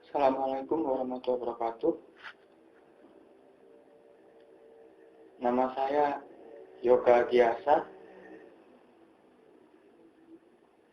Assalamualaikum warahmatullahi wabarakatuh. Nama saya Yoga Giasa.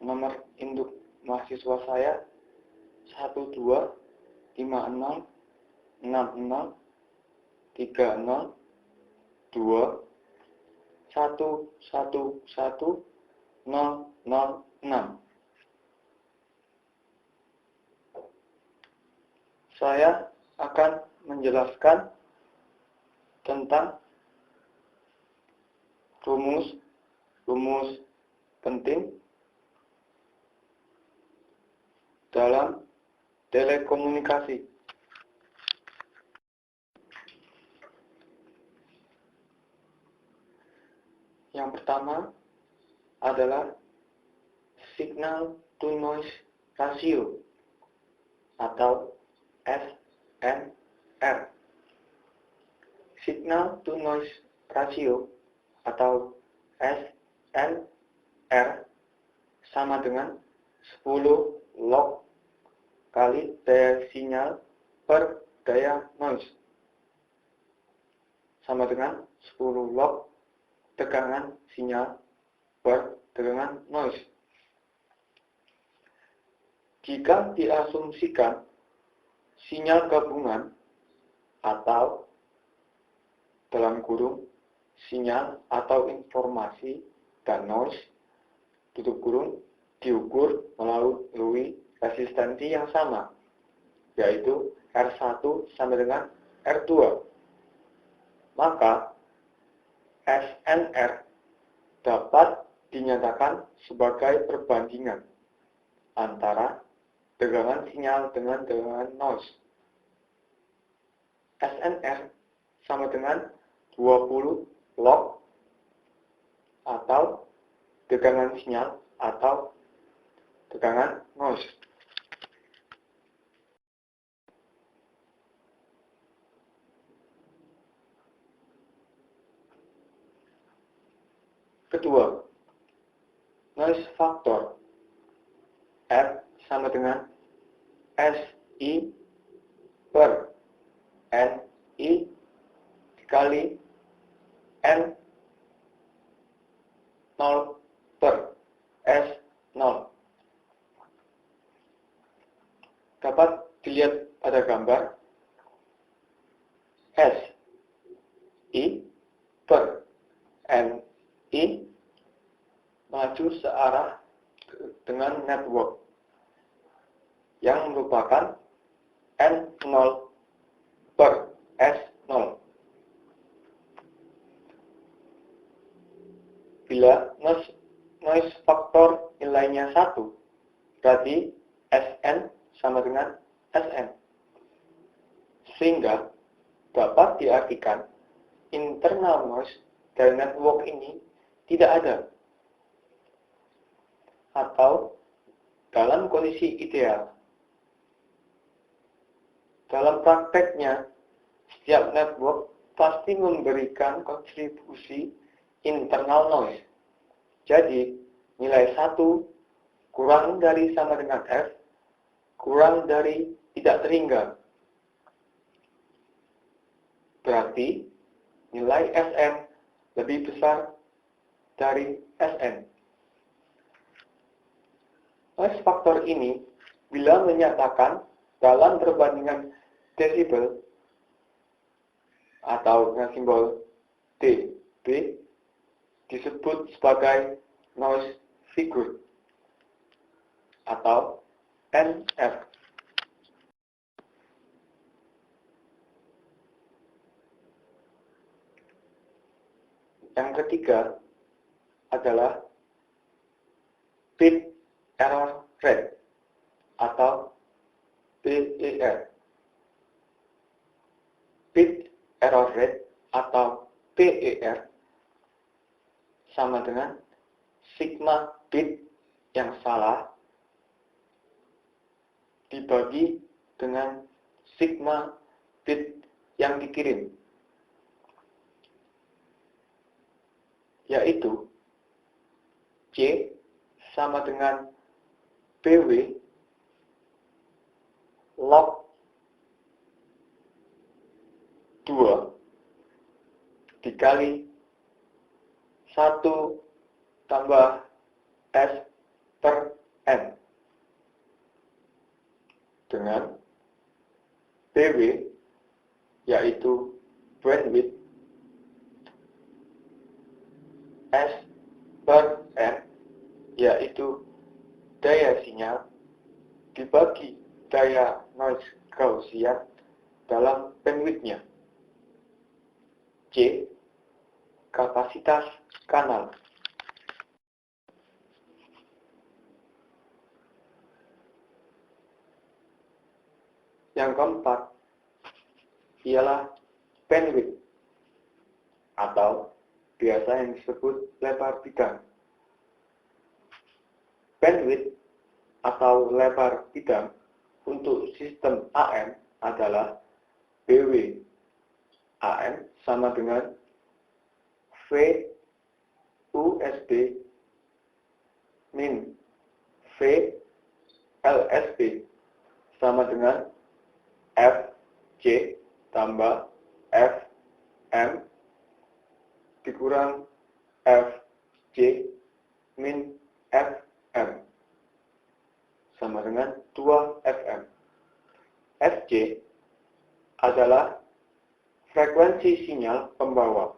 Nomor induk mahasiswa saya 125602111006. Saya akan menjelaskan tentang rumus penting dalam telekomunikasi. Yang pertama adalah signal to noise ratio atau SNR. Signal to noise ratio atau SNR sama dengan 10 log kali daya sinyal per daya noise, sama dengan 10 log tegangan sinyal per tegangan noise. Jika diasumsikan sinyal gabungan atau dalam kurung sinyal atau informasi dan noise tutup kurung diukur melalui resistensi yang sama, yaitu R1 sama dengan R2. Maka SNR dapat dinyatakan sebagai perbandingan antara tegangan sinyal dengan tegangan noise. SNR sama dengan 20 log atau tegangan sinyal atau tegangan noise. Kedua, noise factor F sama dengan SI per NI dikali N0 per S0. Dapat dilihat pada gambar. SI per NI maju searah dengan network yang merupakan N0 per S0. Bila noise factor nilainya 1, berarti Sn sama dengan Sn. Sehingga dapat diartikan internal noise dari network ini tidak ada. Atau dalam kondisi ideal, dalam prakteknya setiap network pasti memberikan kontribusi internal noise. Jadi nilai 1 kurang dari sama dengan F kurang dari tidak terhingga. Berarti nilai Sn lebih besar dari Sn. Noise factor ini bila menyatakan dalam perbandingan desibel atau dengan simbol dB disebut sebagai noise figure atau NF. Yang ketiga adalah bit error rate atau BER. Bit error rate atau BER sama dengan sigma bit yang salah dibagi dengan sigma bit yang dikirim, yaitu C sama dengan BW log 2 dikali 1 tambah S per N dengan BW yaitu bandwidth, S per N yaitu daya sinyal dibagi daya noise Gaussian dalam bandwidth-nya, C kapasitas kanal. Yang keempat ialah bandwidth atau biasa yang disebut lebar bidang. Bandwidth atau lebar bidang untuk sistem AM adalah BW AM sama dengan V USB min V LSB sama dengan FC tambah FM dikurang FC min FM sama dengan 2 FM. FC adalah frekuensi sinyal pembawa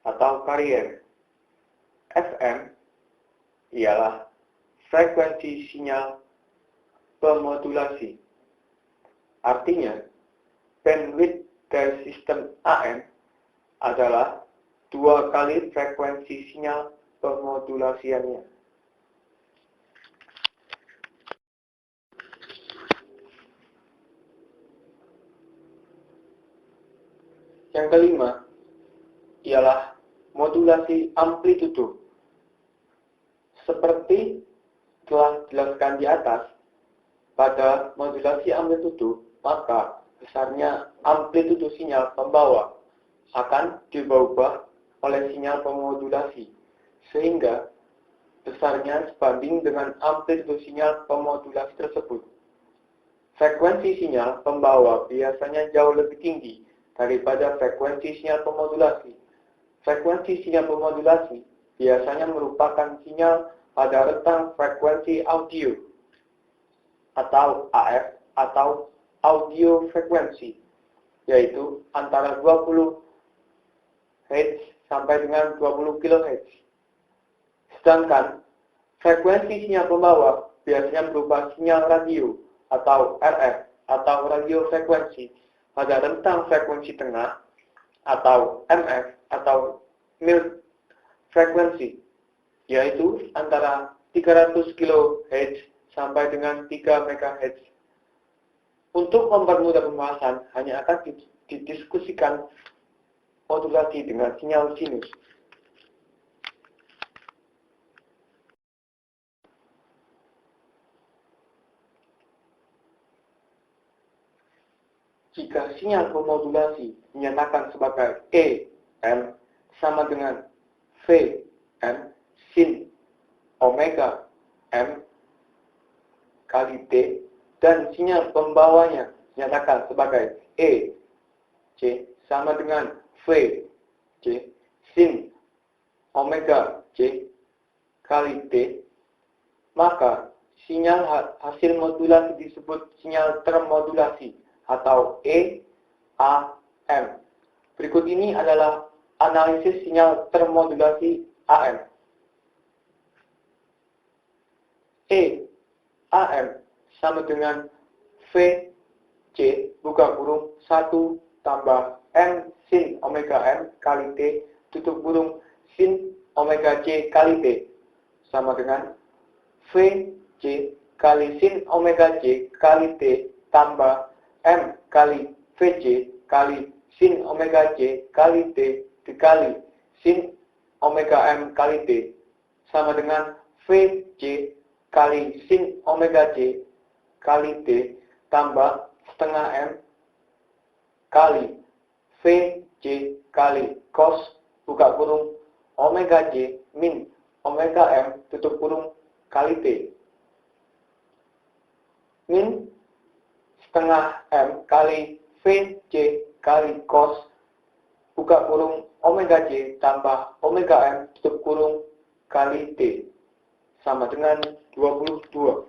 atau carrier. FM ialah frekuensi sinyal pemodulasi. Artinya, bandwidth dari sistem AM adalah 2 kali frekuensi sinyal pemodulasiannya. Yang kelima ialah modulasi amplitudo. Seperti telah dijelaskan di atas, pada modulasi amplitudo, maka besarnya amplitudo sinyal pembawa akan diubah oleh sinyal pemodulasi, sehingga besarnya sebanding dengan amplitudo sinyal pemodulasi tersebut. Frekuensi sinyal pembawa biasanya jauh lebih tinggi daripada frekuensi sinyal pemodulasi. Frekuensi sinyal pemodulasi biasanya merupakan sinyal pada rentang frekuensi audio atau AF atau audio frekuensi, yaitu antara 20 Hz sampai dengan 20 kHz. Sedangkan frekuensi sinyal pembawa biasanya berupa sinyal radio atau RF atau radio frekuensi pada rentang frekuensi tengah atau MF atau mild frekuensi, yaitu antara 300 kHz sampai dengan 3 MHz. Untuk mempermudah pembahasan, hanya akan didiskusikan modulasi dengan sinyal sinus. Jika sinyal pemodulasi dinyatakan sebagai EM sama dengan VM sin omega M kali T, dan sinyal pembawanya dinyatakan sebagai C sama dengan C sin omega C kali T, maka sinyal hasil modulasi disebut sinyal termodulasi atau EAM. Berikut ini adalah analisis sinyal termodulasi AM. AM sama dengan VC buka kurung 1 tambah M sin omega M kali T tutup kurung sin omega C kali T sama dengan VC kali sin omega C kali T tambah M kali VC kali sin omega C kali T dikali sin omega M kali T sama dengan VC kali sin omega C kali T tambah setengah M kali VC kali cos buka kurung omega C min omega M tutup kurung kali T. Min setengah M kali VC kali cos buka kurung omega C tambah omega M tutup kurung kali T sama dengan 22.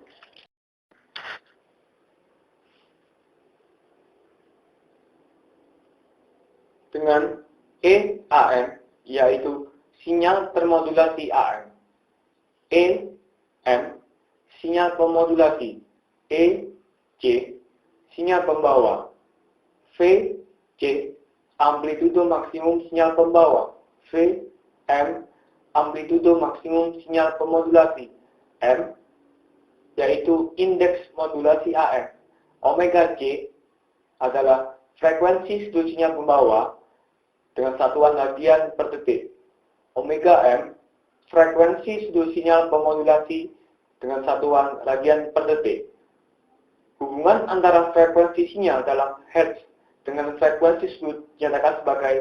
Dengan EAM, yaitu sinyal termodulasi AM. EM, sinyal pemodulasi. EC, sinyal pembawa. VC, amplitudo maksimum sinyal pembawa. VM, amplitudo maksimum sinyal pemodulasi. M, yaitu indeks modulasi AM. Omega C adalah frekuensi sudut sinyal pembawa dengan satuan radian per detik. Omega M, frekuensi sudut sinyal pemodulasi dengan satuan radian per detik. Hubungan antara frekuensi sinyal dalam Hertz dengan frekuensi sudut dinyatakan sebagai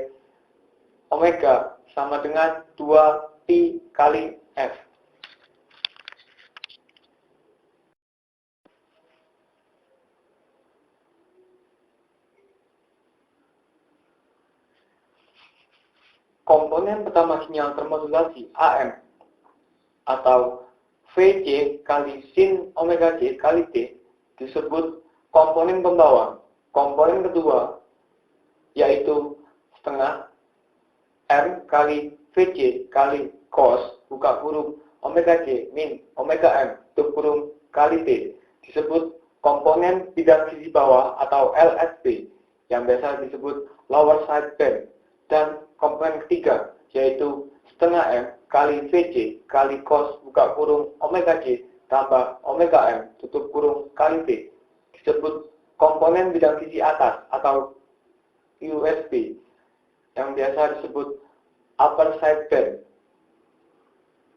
omega sama dengan 2pi kali F. Komponen pertama sinyal termodulasi AM atau VC kali sin omega C kali T disebut komponen pembawa. Komponen kedua yaitu setengah M kali VC kali cos buka kurung omega C min omega M tutup kurung kali T disebut komponen bidang sisi bawah atau LSB yang biasa disebut lower side band. Dan komponen ketiga yaitu setengah M kali VC kali cos buka kurung omega C tambah omega M tutup kurung kali T disebut komponen bidang sisi atas atau USB yang biasa disebut upper side band.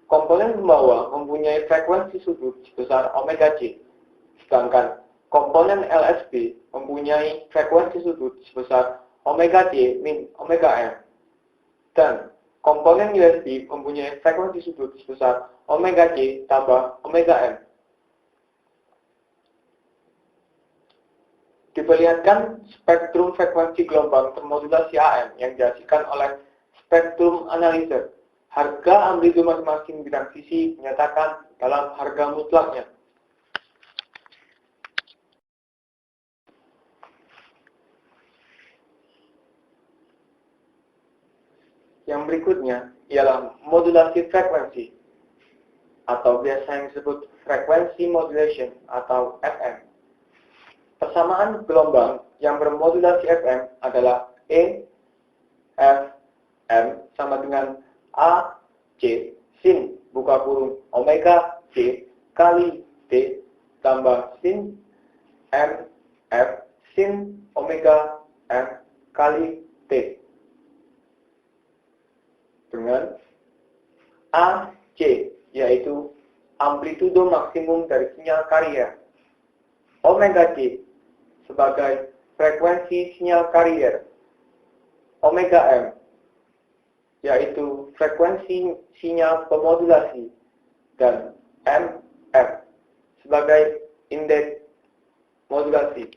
Komponen pembawa mempunyai frekuensi sudut sebesar omega C, sedangkan komponen LSB mempunyai frekuensi sudut sebesar omega C min omega M. Dan komponen USB mempunyai frekuensi sudut sebesar omega C tambah omega M. Diperlihatkan spektrum frekuensi gelombang termodulasi AM yang dihasilkan oleh spektrum analyzer. Harga amplitudo masing-masing bidang sisi dinyatakan dalam harga mutlaknya. Yang berikutnya ialah modulasi frekuensi atau biasa yang disebut frequency modulation atau FM. Persamaan gelombang yang bermodulasi FM adalah E, F, M sama dengan A, C, sin buka kurung omega C kali T tambah sin M, F, sin omega M kali T. Dengan AC, yaitu amplitudo maksimum dari sinyal karier. Omega C sebagai frekuensi sinyal karier. Omega M, yaitu frekuensi sinyal pemodulasi. Dan MF sebagai indeks modulasi.